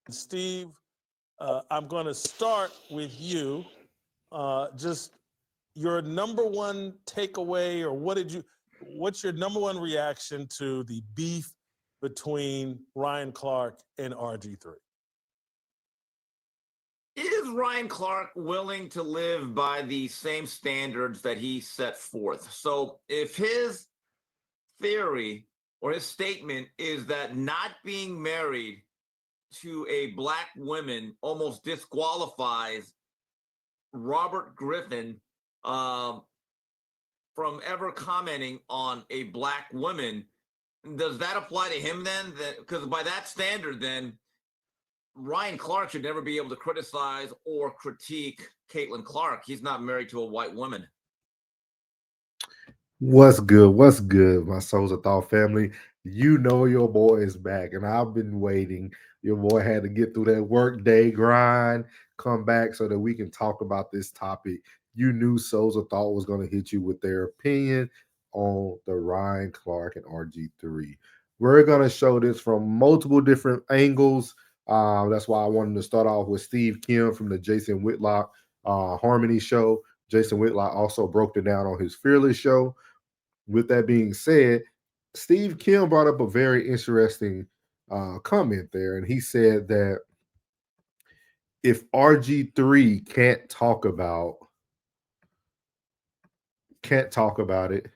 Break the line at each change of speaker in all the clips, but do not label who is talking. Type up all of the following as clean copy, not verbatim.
Steve, I'm going to start with you. Just your number one takeaway, or what's your number one reaction to the beef between Ryan Clark and RG3?
Is Ryan Clark willing to live by the same standards that he set forth? So if his theory or his statement is that not being married to a black woman almost disqualifies Robert Griffin from ever commenting on a black woman, does that apply to him then? Because by that standard, then Ryan Clark should never be able to criticize or critique Caitlin Clark. He's not married to a white woman.
What's good? What's good, my Souls of Thought family? You know your boy is back, and I've been waiting. Your boy had to get through that work day grind, come back so that we can talk about this topic. You knew Souls of Thought was going to hit you with their opinion on the Ryan Clark and RG3. We're going to show this from multiple different angles. That's why I wanted to start off with Steve Kim from the Jason Whitlock Harmony Show. Jason Whitlock also broke it down on his Fearless Show. With that being said, Steve Kim brought up a very interesting comment there, and he said that if RG3 can't talk about it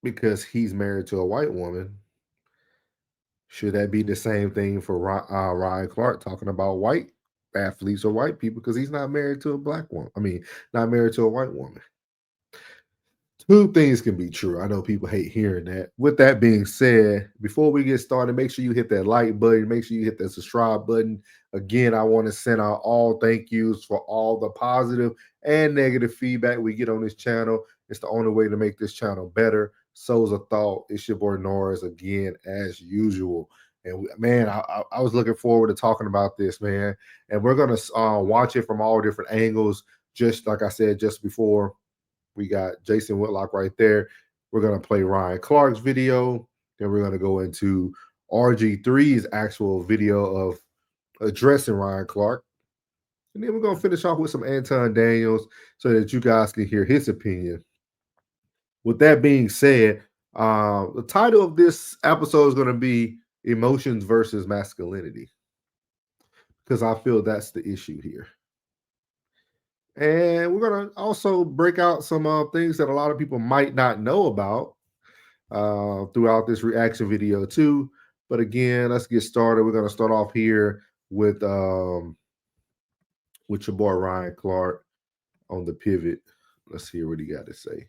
because he's married to a white woman, should that be the same thing for Ryan Clark talking about white athletes or white people because he's not married to a black woman? I mean, not married to a white woman. Two things can be true. I know people hate hearing that. With that being said, before we get started, make sure you hit that like button. Make sure you hit that subscribe button. Again, I want to send out all thank yous for all the positive and negative feedback we get on this channel. It's the only way to make this channel better. Souls of Thought. It's your boy Norris again, as usual. And man, I was looking forward to talking about this, man. And we're going to watch it from all different angles. Just like I said just before, we got Jason Whitlock right there. We're going to play Ryan Clark's video. Then we're going to go into RG3's actual video of addressing Ryan Clark. And then we're going to finish off with some Anton Daniels so that you guys can hear his opinion. With that being said, the title of this episode is going to be Emotions versus Masculinity, because I feel that's the issue here. And we're going to also break out some things that a lot of people might not know about throughout this reaction video too. But again, let's get started. We're going to start off here with your boy Ryan Clark on the pivot. Let's hear what he got to say.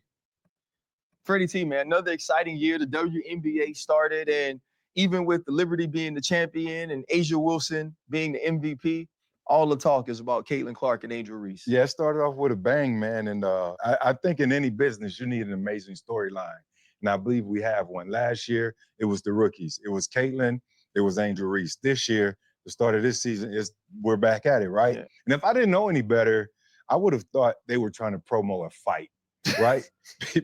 Freddie T, man, another exciting year. The WNBA started, and even with the Liberty being the champion and Asia Wilson being the MVP, all the talk is about Caitlin Clark and Angel Reese.
Yeah, it started off with a bang, man. And I think in any business, you need an amazing storyline. And I believe we have one. Last year, it was the rookies. It was Caitlin. It was Angel Reese. This year, the start of this season, we're back at it, right? Yeah. And if I didn't know any better, I would have thought they were trying to promo a fight, right?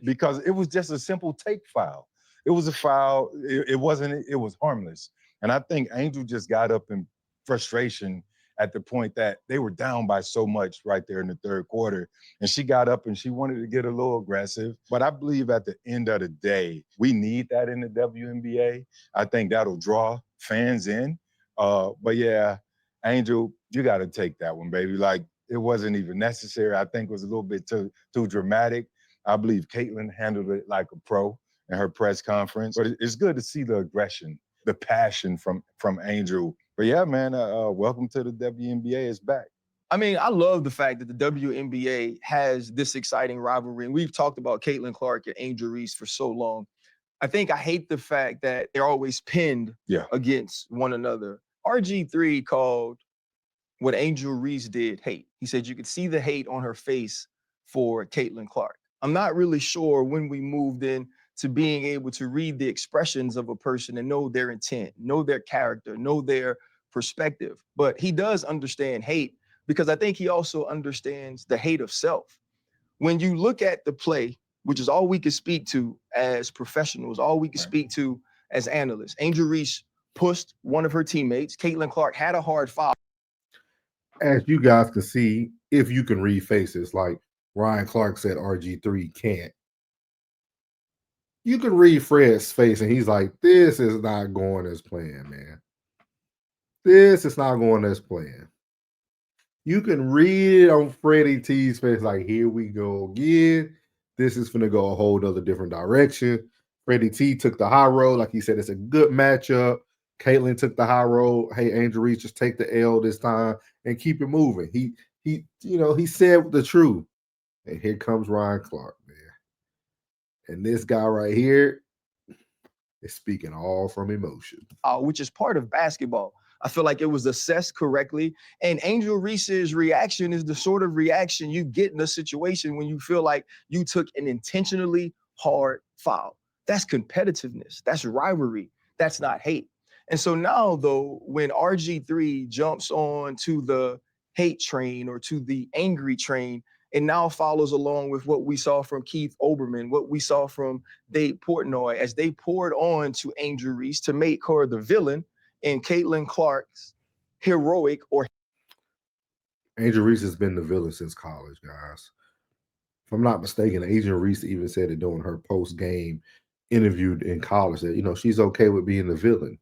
Because it was just a simple take foul. It was a foul. It was harmless. And I think Angel just got up in frustration at the point that they were down by so much right there in the third quarter. And she got up and she wanted to get a little aggressive. But I believe at the end of the day, we need that in the WNBA. I think that'll draw fans in. But yeah, Angel, you got to take that one, baby. Like, it wasn't even necessary. I think it was a little bit too dramatic. I believe Caitlin handled it like a pro in her press conference. But it's good to see the aggression, the passion from Angel. But yeah, man, welcome to the WNBA. It's back.
I mean, I love the fact that the WNBA has this exciting rivalry. And we've talked about Caitlin Clark and Angel Reese for so long. I hate the fact that they're always pinned against one another. RG3 called what Angel Reese did hate. He said you could see the hate on her face for Caitlin Clark. I'm not really sure when we moved in to being able to read the expressions of a person and know their intent, know their character, know their perspective. But he does understand hate, because I think he also understands the hate of self. When you look at the play, which is all we can speak to as professionals, all we can speak to as analysts. Angel Reese pushed one of her teammates. Caitlin Clark had a hard foul.
As you guys can see, if you can read faces, like Ryan Clark said RG3 can't. You can read Fred's face and he's like, this is not going as planned, man. This is not going as planned. You can read it on Freddie T's face, like, here we go again. This is going to go a whole other different direction. Freddie T took the high road. Like he said, it's a good matchup. Caitlin took the high road. Hey, Angel Reese, just take the L this time and keep it moving. He said the truth. And here comes Ryan Clark, man. And this guy right here is speaking all from emotion.
Which is part of basketball. I feel like it was assessed correctly. And Angel Reese's reaction is the sort of reaction you get in a situation when you feel like you took an intentionally hard foul. That's competitiveness. That's rivalry. That's not hate. And so now, though, when RG3 jumps on to the hate train or to the angry train, and now follows along with what we saw from Keith Olbermann, what we saw from Dave Portnoy, as they poured on to Angel Reese to make her the villain in Caitlin Clark's heroic or
Angel Reese has been the villain since college, guys. If I'm not mistaken, Angel Reese even said it during her post-game interview in college that, she's okay with being the villain.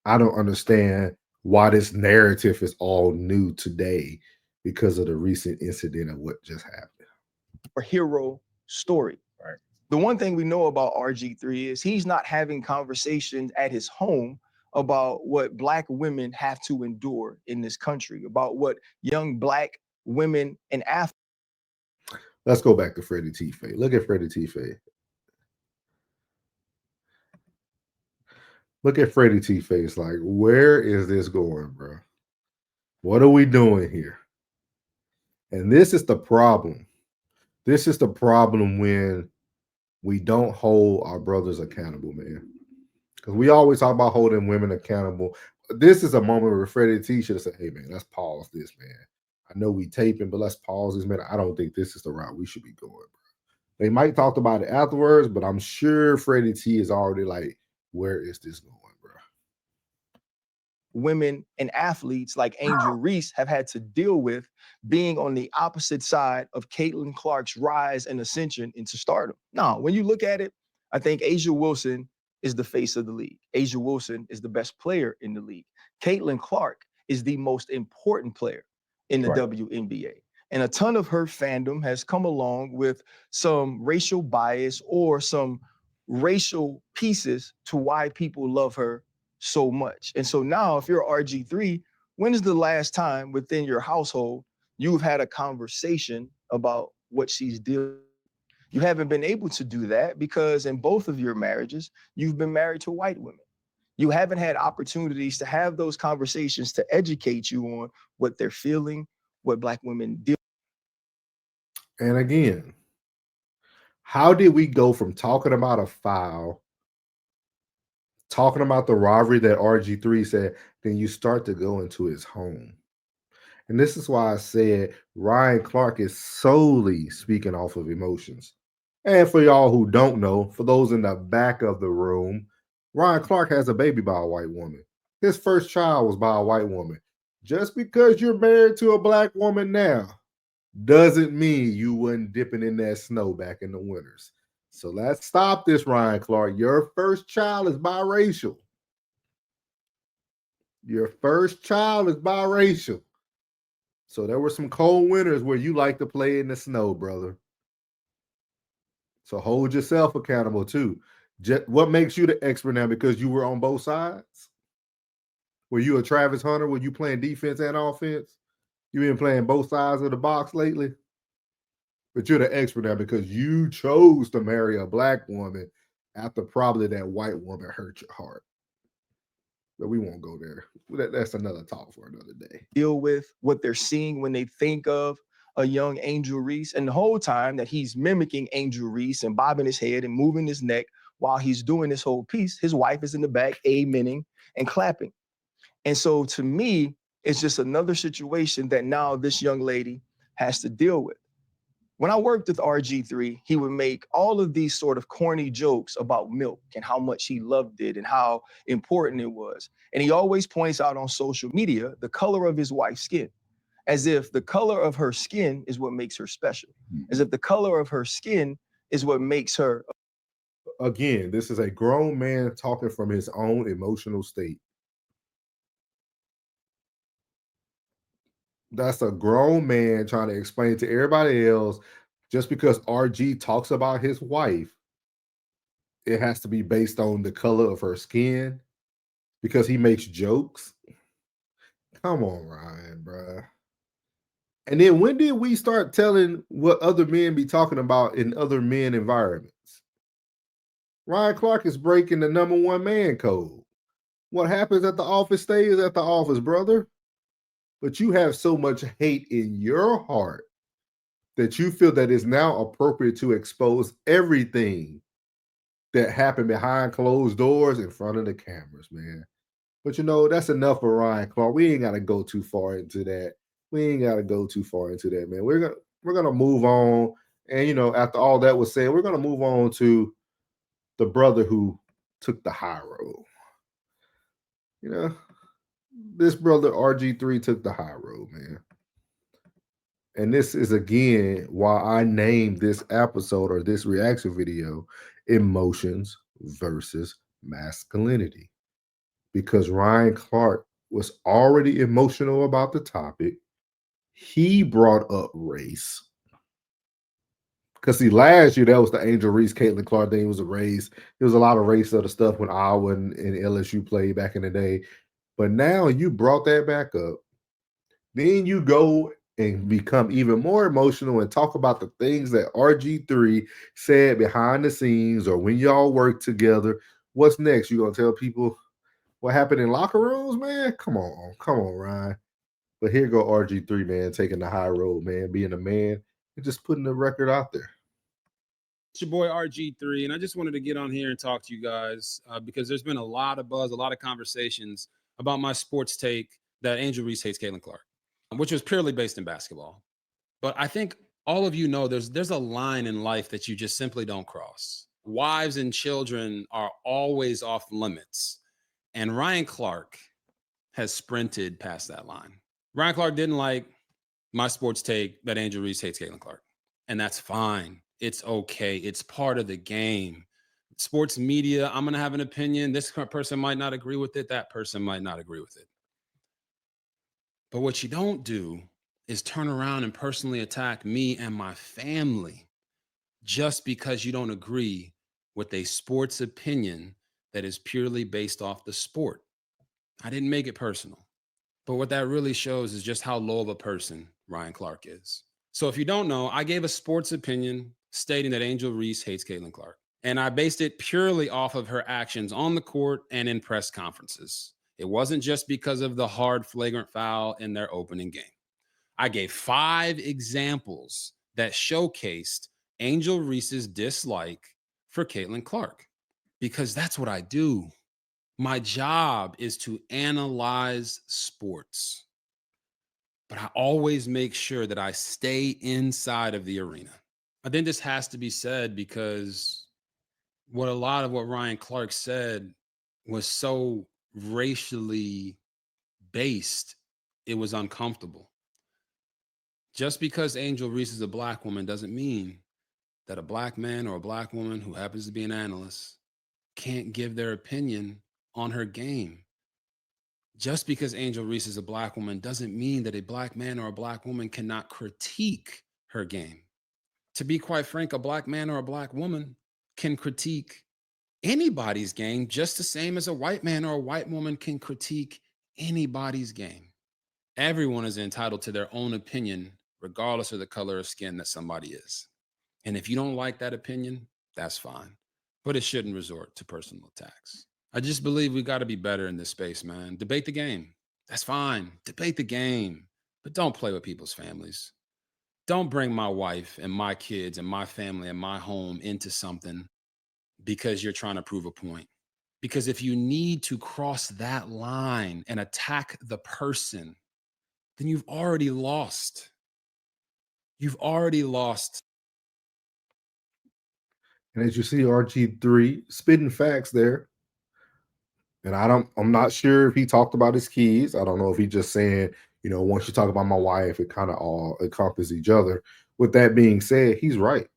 I don't understand why this narrative is all new today because of the recent incident of what just happened.
or hero story.
Right.
The one thing we know about RG3 is he's not having conversations at his home about what Black women have to endure in this country, about what young Black women and athletes.
Let's go back to Freddie T. Faye. Look at Freddie T. Faye. Look at Freddie T. Faye. Like, where is this going, bro? What are we doing here? And this is the problem. This is the problem when we don't hold our brothers accountable, man. Because we always talk about holding women accountable. This is a moment where Freddie T should have said, hey, man, let's pause this, man. I know we taping, but let's pause this, man. I don't think this is the route we should be going, bro. They might talk about it afterwards, but I'm sure Freddie T is already like, where is this going, bro?
Women and athletes like Angel Reese have had to deal with being on the opposite side of Caitlin Clark's rise and ascension into stardom. Now, when you look at it, I think A'ja Wilson is the face of the league. A'ja Wilson is the best player in the league. Caitlin Clark is the most important player in the WNBA. And a ton of her fandom has come along with some racial bias or some racial pieces to why people love her so much. And so now, if you're RG3, when is the last time within your household you've had a conversation about what she's dealing with? You haven't been able to do that because in both of your marriages, you've been married to white women. You haven't had opportunities to have those conversations to educate you on what they're feeling, what Black women deal.
And again, how did we go from talking about a foul, talking about the rivalry that RG3 said, then you start to go into his home? And this is why I said Ryan Clark is solely speaking off of emotions. And for y'all who don't know, for those in the back of the room, Ryan Clark has a baby by a white woman. His first child was by a white woman. Just because you're married to a Black woman now doesn't mean you wasn't dipping in that snow back in the winters. So let's stop this, Ryan Clark. Your first child is biracial. Your first child is biracial. So there were some cold winters where you like to play in the snow, brother. So hold yourself accountable too. What makes you the expert now? Because you were on both sides? Were you a Travis Hunter? Were you playing defense and offense? You been playing both sides of the box lately? But you're the expert now because you chose to marry a Black woman after probably that white woman hurt your heart. But we won't go there. That's another talk for another day.
Deal with what they're seeing when they think of a young Angel Reese. And the whole time that he's mimicking Angel Reese and bobbing his head and moving his neck while he's doing this whole piece, his wife is in the back, amening and clapping. And so to me, it's just another situation that now this young lady has to deal with. When I worked with RG3, he would make all of these sort of corny jokes about milk and how much he loved it and how important it was. And he always points out on social media the color of his wife's skin, as if the color of her skin is what makes her special, as if the color of her skin is what makes her.
Again, this is a grown man talking from his own emotional state. That's a grown man trying to explain to everybody else, just because RG talks about his wife, it has to be based on the color of her skin because he makes jokes. Come on, Ryan, bruh. And then when did we start telling what other men be talking about in other men environments? Ryan Clark is breaking the #1 man code. What happens at the office stays at the office, brother. But you have so much hate in your heart that you feel that it's now appropriate to expose everything that happened behind closed doors in front of the cameras, man. But you know, that's enough for Ryan Clark. We ain't gotta go too far into that. Man. We're gonna move on. And you know, after all that was said, we're gonna move on to the brother who took the high road. You know, this brother RG3 took the high road, man. And this is again why I named this episode or this reaction video Emotions versus Masculinity. Because Ryan Clark was already emotional about the topic. He brought up race. Because see, last year that was the Angel Reese, Caitlin Clark thing was a race. There was a lot of race other stuff when Iowa and LSU played back in the day. But now you brought that back up. Then you go and become even more emotional and talk about the things that RG3 said behind the scenes or when y'all work together. What's next? You gonna tell people what happened in locker rooms, man? Come on, Ryan. But here go RG3, man, taking the high road, man, being a man and just putting the record out there.
It's your boy RG3, and I just wanted to get on here and talk to you guys because there's been a lot of buzz, a lot of conversations about my sports take that Angel Reese hates Caitlin Clark, which was purely based in basketball. But I think all of you know there's a line in life that you just simply don't cross. Wives and children are always off limits, and Ryan Clark has sprinted past that line. Ryan Clark didn't like my sports take that Angel Reese hates Caitlin Clark, and that's fine. It's okay. It's part of the game. Sports media, I'm going to have an opinion. This person might not agree with it. That person might not agree with it. But what you don't do is turn around and personally attack me and my family just because you don't agree with a sports opinion that is purely based off the sport. I didn't make it personal. But what that really shows is just how low of a person Ryan Clark is. So if you don't know, I gave a sports opinion stating that Angel Reese hates Caitlin Clark. And I based it purely off of her actions on the court and in press conferences. It wasn't just because of the hard flagrant foul in their opening game. I gave 5 examples that showcased Angel Reese's dislike for Caitlin Clark, because that's what I do. My job is to analyze sports, but I always make sure that I stay inside of the arena. I think this has to be said because a lot of what Ryan Clark said was so racially based, it was uncomfortable. Just because Angel Reese is a black woman doesn't mean that a black man or a black woman who happens to be an analyst can't give their opinion on her game. Just because Angel Reese is a black woman doesn't mean that a black man or a black woman cannot critique her game. To be quite frank, a black man or a black woman can critique anybody's game just the same as a white man or a white woman can critique anybody's game. Everyone is entitled to their own opinion, regardless of the color of skin that somebody is. And if you don't like that opinion, that's fine. But it shouldn't resort to personal attacks. I just believe we got to be better in this space, man. Debate the game. That's fine. Debate the game. But don't play with people's families. Don't bring my wife and my kids and my family and my home into something because you're trying to prove a point. Because if you need to cross that line and attack the person, then you've already lost. You've already lost
And as you see, RG3 spitting facts there. And I'm not sure if he talked about his kids. I don't know if he just saying, you know, once you talk about my wife, it kind of all encompasses each other. With that being said, he's right.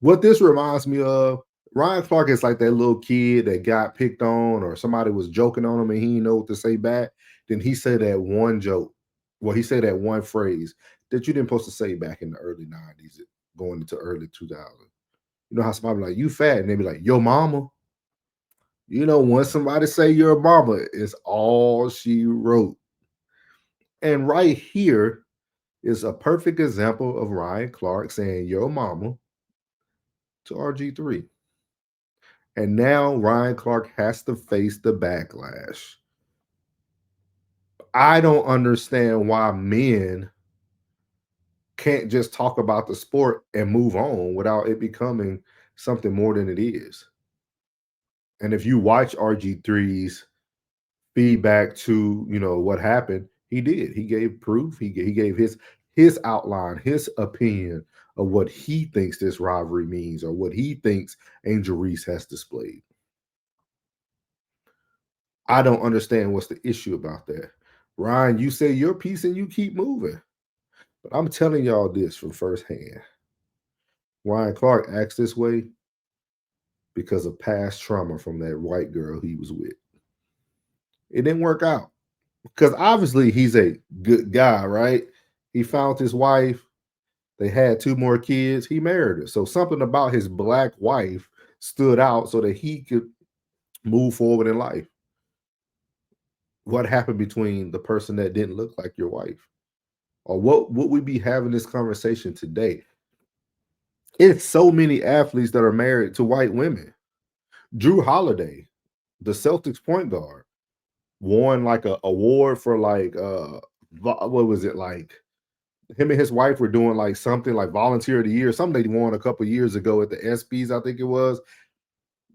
What this reminds me of, Ryan Clark is like that little kid that got picked on or somebody was joking on him and he didn't know what to say back. Then he said that one joke. Well, he said that one phrase that you didn't supposed to say back in the early 90s, going into early 2000s. You know how somebody be like, you fat, and they be like, yo mama. You know, when somebody say your mama, is all she wrote. And right here is a perfect example of Ryan Clark saying your mama to RG3. And now Ryan Clark has to face the backlash. I don't understand why men can't just talk about the sport and move on without it becoming something more than it is. And if you watch RG3's feedback to, you know, what happened, he did. He gave proof. He gave his outline, his opinion of what he thinks this rivalry means or what he thinks Angel Reese has displayed. I don't understand what's the issue about that. Ryan, you say your piece and you keep moving. But I'm telling y'all this from firsthand. Ryan Clark acts this way because of past trauma from that white girl he was with. It didn't work out because obviously he's a good guy, right? He found his wife. They had 2 more kids. He married her. So something about his black wife stood out so that he could move forward in life. What happened between the person that didn't look like your wife? Or what would we be having this conversation today? It's so many athletes that are married to white women. Drew Holiday, the Celtics point guard, won like a award for like what was it, like him and his wife were doing like something like volunteer of the year, something they won a couple years ago at the ESPYs, I think it was,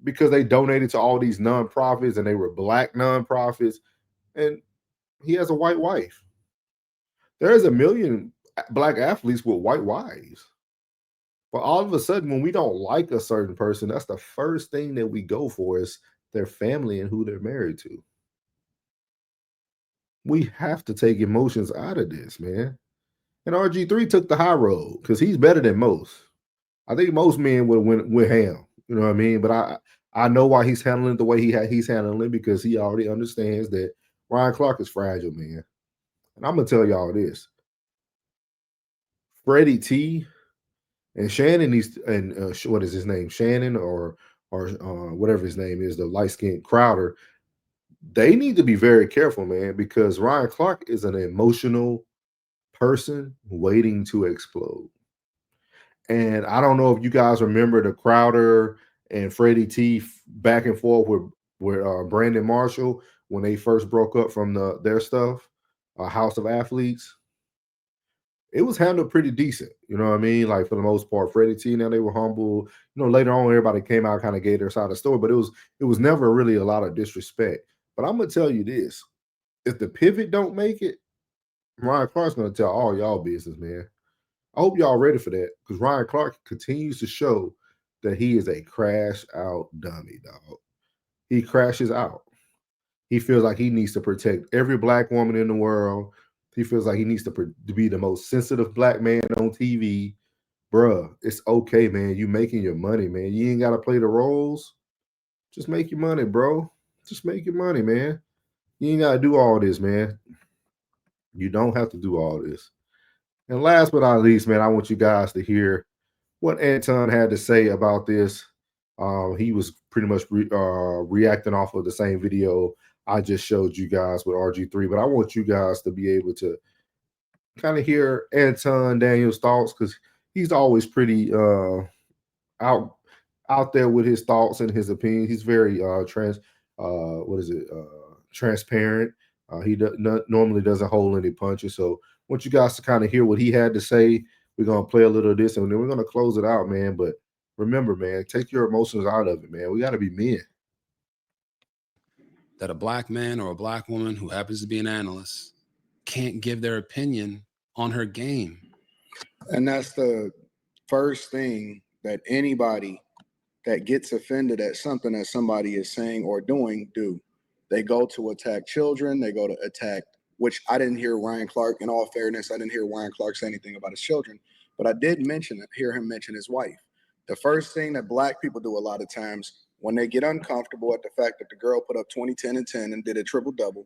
because they donated to all these nonprofits and they were black nonprofits. And he has a white wife. There's a million black athletes with white wives. But all of a sudden, when we don't like a certain person, that's the first thing that we go for is their family and who they're married to. We have to take emotions out of this, man. And RG3 took the high road because he's better than most. I think most men would win with ham. You know what I mean? But I know why he's handling it the way he's handling it, because he already understands that Ryan Clark is fragile, man. And I'm gonna tell y'all this: Freddie T and Shannon needs and what is his name? Shannon or whatever his name is, the light skinned Crowder. They need to be very careful, man, because Ryan Clark is an emotional person waiting to explode. And I don't know if you guys remember the Crowder and Freddie T back and forth with Brandon Marshall when they first broke up from their stuff, House of Athletes. It was handled pretty decent, you know what I mean? Like for the most part, Freddie T, now they were humble. You know, later on, everybody came out, kind of gave their side of the story, but it was never really a lot of disrespect. But I'm gonna tell you this: if the pivot don't make it, Ryan Clark's gonna tell all y'all business, man. I hope y'all ready for that, because Ryan Clark continues to show that he is a crash out dummy, dog. He crashes out. He feels like he needs to protect every black woman in the world. He feels like he needs to be the most sensitive black man on TV. Bruh, it's okay, man. You making your money, man. You ain't got to play the roles. Just make your money, bro. Just make your money, man. You ain't got to do all this, man. You don't have to do all this. And last but not least, man, I want you guys to hear what Anton had to say about this. He was pretty much reacting off of the same video I just showed you guys with RG3, but I want you guys to be able to kind of hear Anton Daniel's thoughts, because he's always pretty out there with his thoughts and his opinions. He's very transparent. He normally doesn't hold any punches. So I want you guys to kind of hear what he had to say. We're gonna play a little of this and then we're gonna close it out, man. But remember, man, take your emotions out of it, man. We got to be men.
That a black man or a black woman who happens to be an analyst can't give their opinion on her game.
And that's the first thing that anybody that gets offended at something that somebody is saying or doing do. They go to attack children. They go to attack, which I didn't hear Ryan Clark, in all fairness, I didn't hear Ryan Clark say anything about his children, but I did hear him mention his wife. The first thing that Black people do a lot of times when they get uncomfortable at the fact that the girl put up 20, 10, and 10 and did a triple double,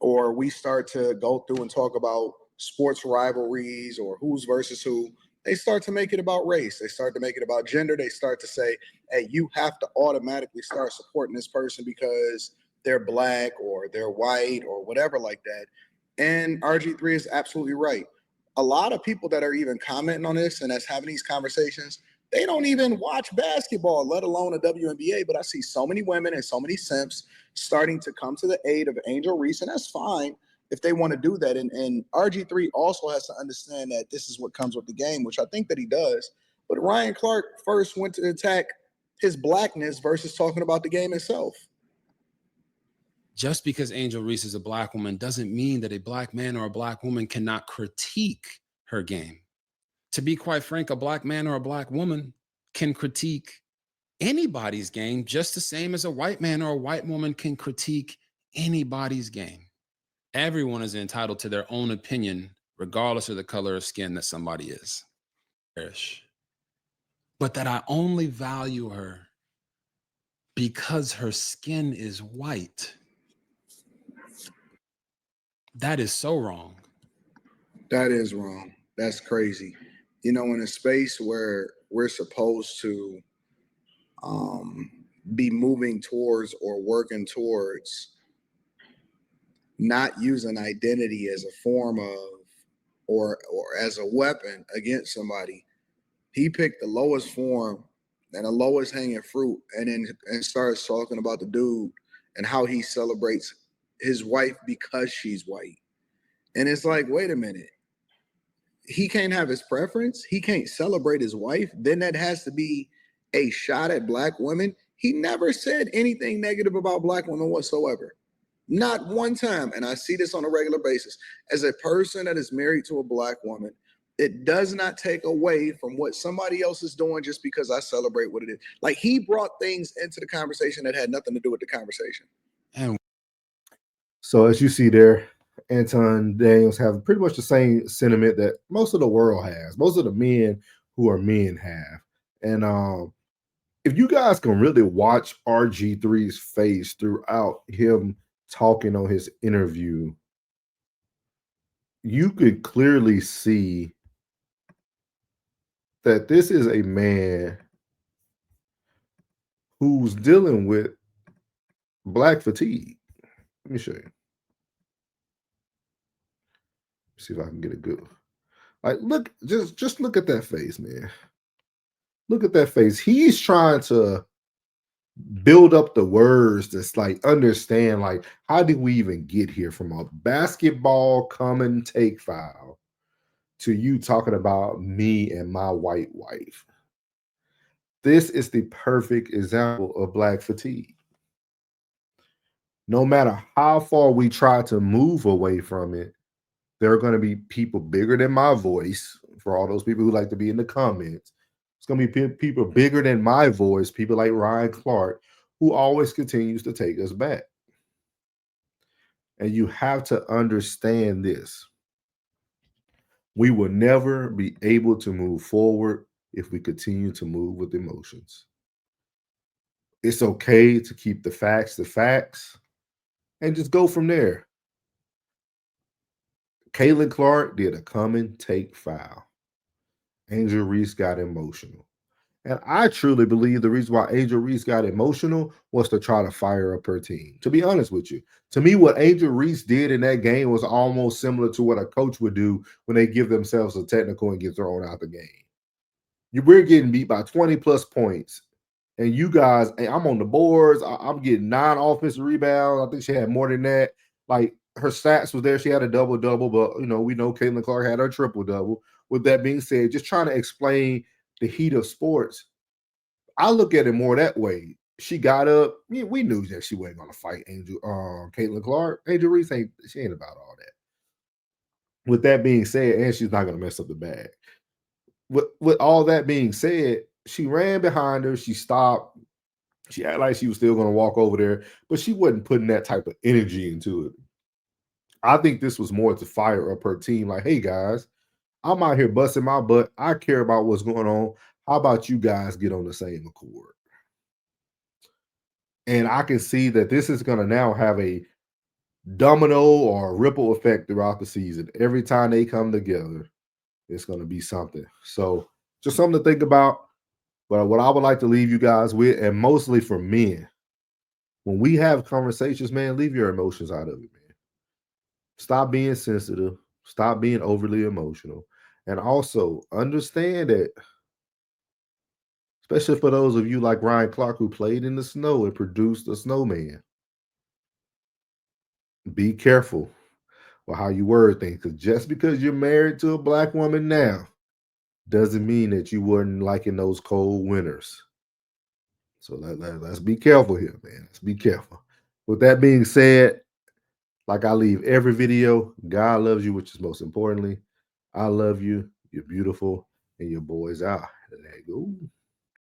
or we start to go through and talk about sports rivalries or who's versus who, they start to make it about race. They start to make it about gender. They start to say, hey, you have to automatically start supporting this person because they're Black or they're white or whatever like that. And RG3 is absolutely right. A lot of people that are even commenting on this and that's having these conversations, they don't even watch basketball, let alone a WNBA. But I see so many women and so many simps starting to come to the aid of Angel Reese, and that's fine if they want to do that. And RG3 also has to understand that this is what comes with the game, which I think that he does. But Ryan Clark first went to attack his Blackness versus talking about the game itself.
Just because Angel Reese is a Black woman doesn't mean that a Black man or a Black woman cannot critique her game. To be quite frank, a Black man or a Black woman can critique anybody's game just the same as a white man or a white woman can critique anybody's game. Everyone is entitled to their own opinion, regardless of the color of skin that somebody is. But that I only value her because her skin is white. That is so wrong.
That is wrong. That's crazy. You know, in a space where we're supposed to be moving towards or working towards not using identity as a form of or as a weapon against somebody, he picked the lowest form and the lowest hanging fruit and starts talking about the dude and how he celebrates his wife because she's white. And it's like, wait a minute. He can't have his preference. He can't celebrate his wife. Then that has to be a shot at Black women. He never said anything negative about Black women whatsoever. Not one time. And I see this on a regular basis. As a person that is married to a Black woman, it does not take away from what somebody else is doing just because I celebrate what it is. Like, he brought things into the conversation that had nothing to do with the conversation.
And
So as you see there, Anton Daniels have pretty much the same sentiment that most of the world has, most of the men who are men have. And if you guys can really watch RG3's face throughout him talking on his interview, you could clearly see that this is a man who's dealing with Black fatigue. Let me show you. See if I can get a good. Like, look, just look at that face, man. Look at that face. He's trying to build up the words that's like understand, like, how did we even get here from a basketball come and take foul to you talking about me and my white wife? This is the perfect example of Black fatigue. No matter how far we try to move away from it, there are going to be people bigger than my voice. For all those people who like to be in the comments, it's going to be people bigger than my voice, people like Ryan Clark, who always continues to take us back. And you have to understand this. We will never be able to move forward if we continue to move with emotions. It's okay to keep the facts, and just go from there. Caitlin Clark did a come and take foul. Angel Reese got emotional. And I truly believe the reason why Angel Reese got emotional was to try to fire up her team. To be honest with you, to me, what Angel Reese did in that game was almost similar to what a coach would do when they give themselves a technical and get thrown out the game. We're getting beat by 20 plus points. And you guys, I'm on the boards. I'm getting 9 offensive rebounds. I think she had more than that. Like, her stats was there. She had a double-double, but, we know Caitlin Clark had her triple-double. With that being said, just trying to explain the heat of sports, I look at it more that way. She got up. We knew that she wasn't going to fight Caitlin Clark. Angel Reese ain't about all that. With that being said, and she's not going to mess up the bag. With all that being said, she ran behind her. She stopped. She acted like she was still going to walk over there, but she wasn't putting that type of energy into it. I think this was more to fire up her team. Like, hey guys, I'm out here busting my butt. I care about what's going on. How about you guys get on the same accord? And I can see that this is going to now have a domino or a ripple effect throughout the season. Every time they come together, it's going to be something. So just something to think about. But what I would like to leave you guys with, and mostly for men, when we have conversations, man, leave your emotions out of it, man. Stop being sensitive. Stop being overly emotional. And also understand that, especially for those of you like Ryan Clark who played in the snow and produced a snowman, be careful with how you word things. Because just because you're married to a black woman now doesn't mean that you weren't liking those cold winters. So let's be careful here, man. Let's be careful. With that being said, like I leave every video, God loves you, which is most importantly. I love you. You're beautiful. And your boys out. Let go.